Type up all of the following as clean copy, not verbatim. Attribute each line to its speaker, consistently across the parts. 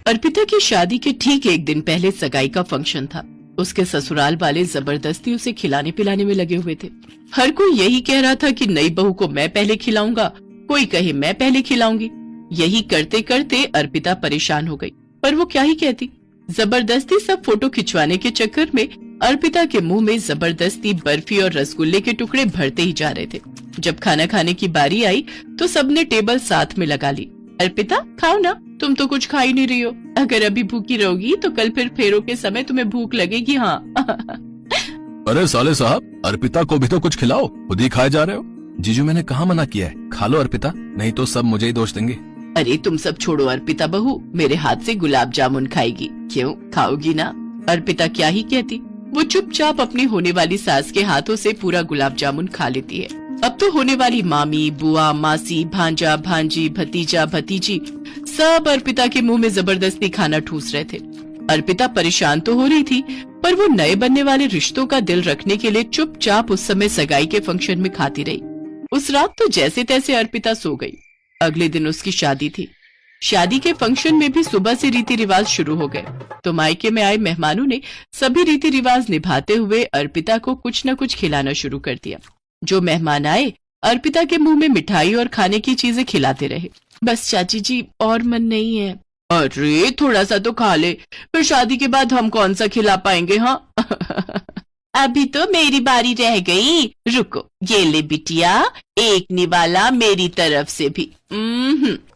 Speaker 1: अर्पिता की शादी के ठीक एक दिन पहले सगाई का फंक्शन था। उसके ससुराल वाले जबरदस्ती उसे खिलाने पिलाने में लगे हुए थे। हर कोई यही कह रहा था कि नई बहू को मैं पहले खिलाऊंगा, कोई कहे मैं पहले खिलाऊंगी। यही करते करते अर्पिता परेशान हो गई, पर वो क्या ही कहती। जबरदस्ती सब फोटो खिंचवाने के चक्कर में अर्पिता के मुंह में जबरदस्ती बर्फी और रसगुल्ले के टुकड़े भरते ही जा रहे थे। जब खाना खाने की बारी आई तो सबने टेबल साथ में लगा ली। अर्पिता खाओ ना, तुम तो कुछ खा ही नहीं रही हो। अगर अभी भूखी रहोगी तो कल फिर फेरों के समय तुम्हें भूख लगेगी। हाँ।
Speaker 2: अरे साले साहब, अर्पिता को भी तो कुछ खिलाओ, खुद ही खाए जा रहे हो। जीजू मैंने कहाँ मना किया है, खा लो अर्पिता, नहीं तो सब मुझे ही दोष देंगे।
Speaker 1: अरे तुम सब छोड़ो, अर्पिता बहू मेरे हाथ से गुलाब जामुन खाएगी। क्यों, खाओगी ना? अर्पिता क्या ही कहती, वो चुपचाप अपनी होने वाली सास के हाथों से पूरा गुलाब जामुन खा लेती है। अब तो होने वाली मामी, बुआ, मासी, भांजा, भांजी, भतीजा, भतीजी सब अर्पिता के मुंह में जबरदस्ती खाना ठूस रहे थे। अर्पिता परेशान तो हो रही थी, पर वो नए बनने वाले रिश्तों का दिल रखने के लिए चुपचाप उस समय सगाई के फंक्शन में खाती रही। उस रात तो जैसे तैसे अर्पिता सो गई। अगले दिन उसकी शादी थी। शादी के फंक्शन में भी सुबह से रीति रिवाज शुरू हो गए, तो मायके में आए मेहमानों ने सभी रीति रिवाज निभाते हुए अर्पिता को कुछ न कुछ खिलाना शुरू कर दिया। जो मेहमान आए अर्पिता के मुंह में मिठाई और खाने की चीजें खिलाते रहे। बस चाची जी, और मन नहीं है। अरे थोड़ा सा तो खा ले, फिर शादी के बाद हम कौन सा खिला पाएंगे। हाँ। अभी तो मेरी बारी रह गई, रुको, ये ले बिटिया, एक निवाला मेरी तरफ से भी।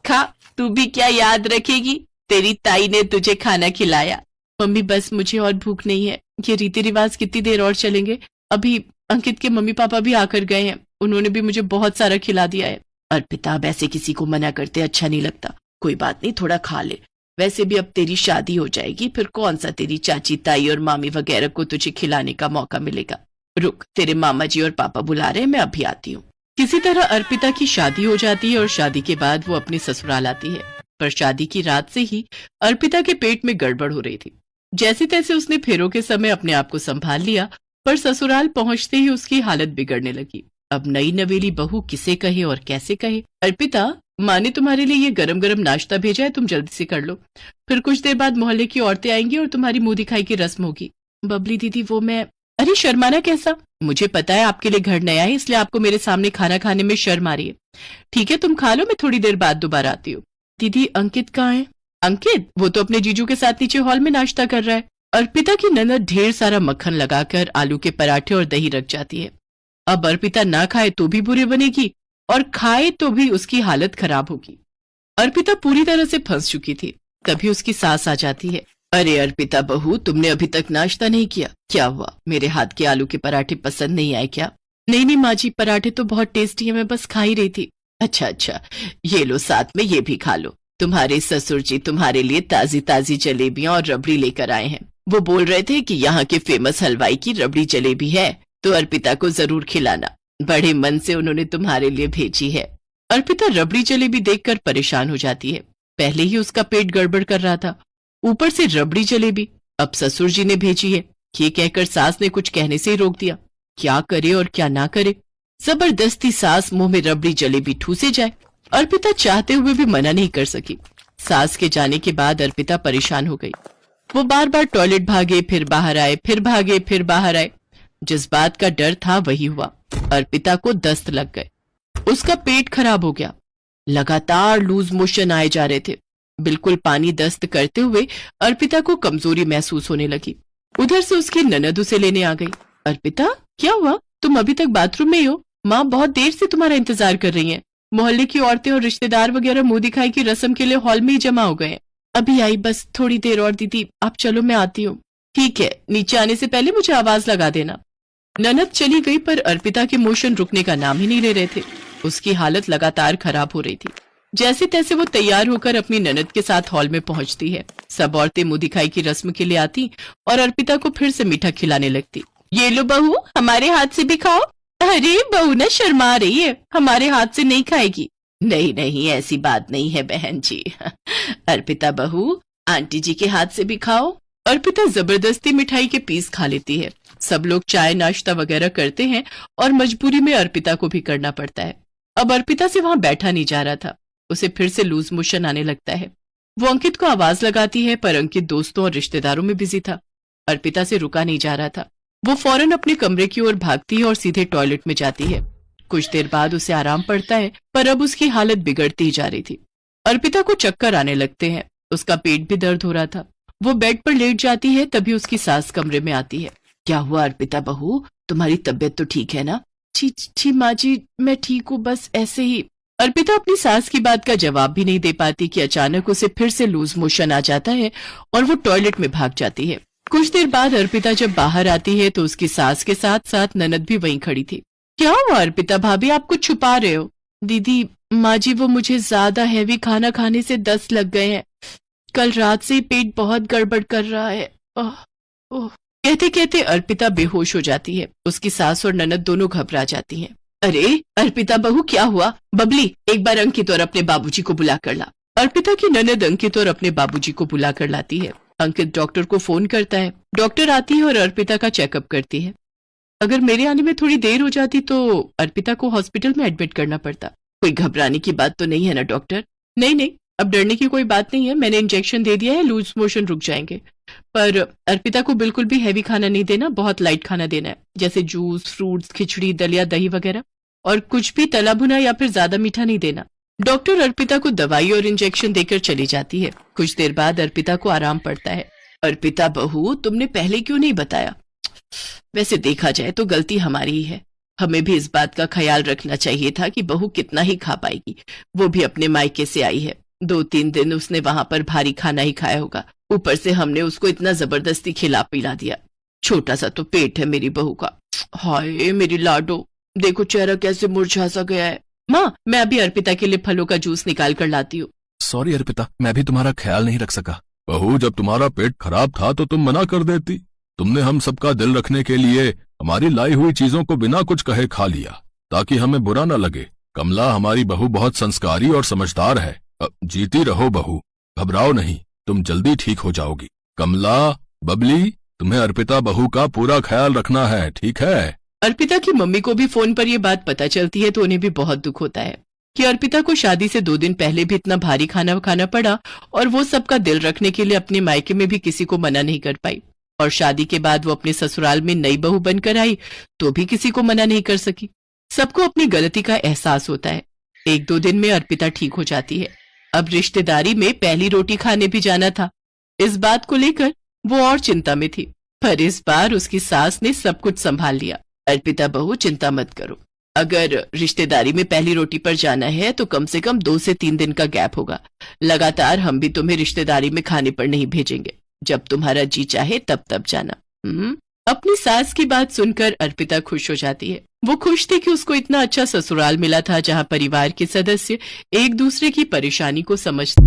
Speaker 1: खा, तू भी क्या याद रखेगी, तेरी ताई ने तुझे खाना खिलाया। मम्मी बस मुझे और भूख नहीं है। ये रीति रिवाज कितनी देर और चलेंगे? अभी अंकित के मम्मी पापा भी आकर गए हैं, उन्होंने भी मुझे बहुत सारा खिला दिया है। अर्पिता वैसे किसी को मना करते अच्छा नहीं लगता, कोई बात नहीं, थोड़ा खा ले। वैसे भी अब तेरी शादी हो जाएगी, फिर कौन सा तेरी चाची, ताई और मामी वगैरह को तुझे खिलाने का मौका मिलेगा। रुक, तेरे मामा जी और पापा बुला रहे हैं, मैं अभी आती हूँ। किसी तरह अर्पिता की शादी हो जाती है और शादी के बाद वो अपने ससुराल आती है। पर शादी की रात से ही अर्पिता के पेट में गड़बड़ हो रही थी। जैसे तैसे उसने फेरों के समय अपने आप को संभाल लिया, पर ससुराल पहुंचते ही उसकी हालत बिगड़ने लगी। अब नई नवेली बहू किसे कहे और कैसे कहे। अर्पिता, माँ ने तुम्हारे लिए ये गरम गरम नाश्ता भेजा है, तुम जल्दी से कर लो, फिर कुछ देर बाद मोहल्ले की औरतें आएंगी और तुम्हारी मुंह दिखाई की रस्म होगी। बबली दीदी, वो मैं। अरे शर्माना कैसा, मुझे पता है आपके लिए घर नया है, इसलिए आपको मेरे सामने खाना खाने में शर्म आ रही है। ठीक है, तुम खा लो, मैं थोड़ी देर बाद दोबारा आती हूँ। दीदी अंकित कहाँ है? अंकित, वो तो अपने जीजू के साथ नीचे हॉल में नाश्ता कर रहा है। अर्पिता की ननद ढेर सारा मक्खन लगाकर आलू के पराठे और दही रख जाती है। अब अर्पिता ना खाए तो भी बुरी बनेगी और खाए तो भी उसकी हालत खराब होगी। अर्पिता पूरी तरह से फंस चुकी थी। तभी उसकी सास आ जाती है। अरे अर्पिता बहू, तुमने अभी तक नाश्ता नहीं किया, क्या हुआ? मेरे हाथ के आलू के पराठे पसंद नहीं आए क्या? नहीं नहीं माँ जी, पराठे तो बहुत टेस्टी है, मैं बस खा ही रही थी। अच्छा, ये लो, साथ में ये भी खा लो। तुम्हारे ससुर जी तुम्हारे लिए ताजी ताजी जलेबियां और रबड़ी लेकर आए हैं। वो बोल रहे थे कि यहाँ के फेमस हलवाई की रबड़ी जलेबी है, तो अर्पिता को जरूर खिलाना। बड़े मन से उन्होंने तुम्हारे लिए भेजी है। अर्पिता रबड़ी जलेबी देखकर परेशान हो जाती है। पहले ही उसका पेट गड़बड़ कर रहा था, ऊपर से रबड़ी जलेबी अब ससुर जी ने भेजी है। ये कहकर सास ने कुछ कहने से ही रोक दिया। क्या करे और क्या ना करे, जबरदस्ती सास मुंह में रबड़ी जलेबी ठूसे जाए। अर्पिता चाहते हुए भी मना नहीं कर सकी। सास के जाने के बाद अर्पिता परेशान हो गई। वो बार बार टॉयलेट भागे, फिर बाहर आए, फिर भागे, फिर बाहर आए। जिस बात का डर था वही हुआ। अर्पिता को दस्त लग गए, उसका पेट खराब हो गया, लगातार लूज मोशन आए जा रहे थे। बिल्कुल पानी दस्त करते हुए अर्पिता को कमजोरी महसूस होने लगी। उधर से उसकी ननद उसे लेने आ गई। अर्पिता, क्या हुआ? तुम अभी तक बाथरूम में ही हो? माँ बहुत देर से तुम्हारा इंतजार कर रही हैं। मोहल्ले की औरतें और रिश्तेदार वगैरह मुंह दिखाई की रस्म के लिए हॉल में ही जमा हो गए हैं। अभी आई, बस थोड़ी देर और दीदी, आप चलो मैं आती हूँ। ठीक है, नीचे आने से पहले मुझे आवाज लगा देना। ननद चली गई, पर अर्पिता के मोशन रुकने का नाम ही नहीं ले रहे थे। उसकी हालत लगातार खराब हो रही थी। जैसे तैसे वो तैयार होकर अपनी ननद के साथ हॉल में पहुंचती है। सब औरतें मुंह दिखाई की रस्म के लिए आती और अर्पिता को फिर से मीठा खिलाने लगती। ये लो बहू, हमारे हाथ से भी खाओ। अरे बहू ना शर्मा रही है, हमारे हाथ से नहीं खाएगी। नहीं नहीं, ऐसी बात नहीं है बहन जी। अर्पिता बहू, आंटी जी के हाथ से भी खाओ। अर्पिता जबरदस्ती मिठाई के पीस खा लेती है। सब लोग चाय नाश्ता वगैरह करते हैं और मजबूरी में अर्पिता को भी करना पड़ता है। अब अर्पिता से वहां बैठा नहीं जा रहा था, उसे फिर से लूज मोशन आने लगता है। वो अंकित को आवाज लगाती है, पर अंकित दोस्तों और रिश्तेदारों में बिजी था। अर्पिता से रुका नहीं जा रहा था। वो फौरन अपने कमरे की ओर भागती है और सीधे टॉयलेट में जाती है। कुछ देर बाद उसे आराम पड़ता है, पर अब उसकी हालत बिगड़ती ही जा रही थी। अर्पिता को चक्कर आने लगते हैं। उसका पेट भी दर्द हो रहा था। वो बेड पर लेट जाती है, तभी उसकी सास कमरे में आती है। क्या हुआ अर्पिता बहू, तुम्हारी तबीयत तो ठीक है ना? जी माँ जी, मैं ठीक हूँ, बस ऐसे ही। अर्पिता अपनी सास की बात का जवाब भी नहीं दे पाती कि अचानक उसे फिर से लूज मोशन आ जाता है और वो टॉयलेट में भाग जाती है। कुछ देर बाद अर्पिता जब बाहर आती है तो उसकी सास के साथ साथ ननद भी वहीं खड़ी थी। क्या हुआ अर्पिता भाभी, आप कुछ छुपा रहे हो? दीदी, माँ जी, वो मुझे ज्यादा हैवी खाना खाने से दस्त लग गए हैं। कल रात से पेट बहुत गड़बड़ कर रहा है। ओह ओह। कहते कहते अर्पिता बेहोश हो जाती है। उसकी सास और ननद दोनों घबरा जाती हैं। अरे अर्पिता बहू, क्या हुआ? बबली, एक बार अंकित और अपने बाबूजी को बुला कर ला। अर्पिता की ननद अंकित और अपने बाबूजी को बुला कर लाती है। अंकित डॉक्टर को फोन करता है। डॉक्टर आती है और अर्पिता का चेकअप करती है। अगर मेरे आने में थोड़ी देर हो जाती तो अर्पिता को हॉस्पिटल में एडमिट करना पड़ता। कोई घबराने की बात तो नहीं है ना डॉक्टर? नहीं, अब डरने की कोई बात नहीं है। मैंने इंजेक्शन दे दिया है, लूज मोशन रुक जाएंगे। पर अर्पिता को बिल्कुल भी हैवी खाना नहीं देना, बहुत लाइट खाना देना है, जैसे जूस, फ्रूट्स, खिचड़ी, दलिया, दही वगैरह, और कुछ भी तला भुना या फिर ज्यादा मीठा नहीं देना। डॉक्टर अर्पिता को दवाई और इंजेक्शन देकर चली जाती है। कुछ देर बाद अर्पिता को आराम पड़ता है। अर्पिता बहू, तुमने पहले क्यों नहीं बताया? वैसे देखा जाए तो गलती हमारी ही है। हमें भी इस बात का ख्याल रखना चाहिए था कि बहू कितना ही खा पाएगी। वो भी अपने मायके से आई है। 2-3 दिन उसने वहां पर भारी खाना ही खाया होगा। ऊपर से हमने उसको इतना जबरदस्ती खिला पिला दिया। छोटा सा तो पेट है मेरी बहू का। हाय मेरी लाडो, देखो चेहरा कैसे मुरझा सा गया है। माँ, मैं अभी अर्पिता के लिए फलों का जूस निकाल कर लाती हूँ।
Speaker 2: सॉरी अर्पिता, मैं भी तुम्हारा ख्याल नहीं रख सका। बहू, जब तुम्हारा पेट खराब था तो तुम मना कर देती। तुमने हम सबका दिल रखने के लिए हमारी लाई हुई चीजों को बिना कुछ कहे खा लिया, ताकि हमें बुरा न लगे। कमला, हमारी बहू बहुत संस्कारी और समझदार है। जीती रहो बहू, घबराओ नहीं, तुम जल्दी ठीक हो जाओगी। कमला, बबली, तुम्हें अर्पिता बहू का पूरा ख्याल रखना है, ठीक है?
Speaker 1: अर्पिता की मम्मी को भी फोन पर यह बात पता चलती है तो उन्हें भी बहुत दुख होता है कि अर्पिता को शादी से 2 दिन पहले भी इतना भारी खाना खाना पड़ा और वो सबका दिल रखने के लिए अपने मायके में भी किसी को मना नहीं कर पाई, और शादी के बाद वो अपने ससुराल में नई बहू बनकर आई तो भी किसी को मना नहीं कर सकी। सबको अपनी गलती का एहसास होता है। 1-2 दिन में अर्पिता ठीक हो जाती है। अब रिश्तेदारी में पहली रोटी खाने भी जाना था। इस बात को लेकर वो और चिंता में थी, पर इस बार उसकी सास ने सब कुछ संभाल लिया। अर्पिता बहू, चिंता मत करो। अगर रिश्तेदारी में पहली रोटी पर जाना है तो कम से कम 2 से 3 दिन का गैप होगा। लगातार हम भी तुम्हें रिश्तेदारी में खाने पर नहीं भेजेंगे। जब तुम्हारा जी चाहे तब तब जाना। अपनी सास की बात सुनकर अर्पिता खुश हो जाती है। वो खुश थी कि उसको इतना अच्छा ससुराल मिला था जहाँ परिवार के सदस्य एक दूसरे की परेशानी को समझते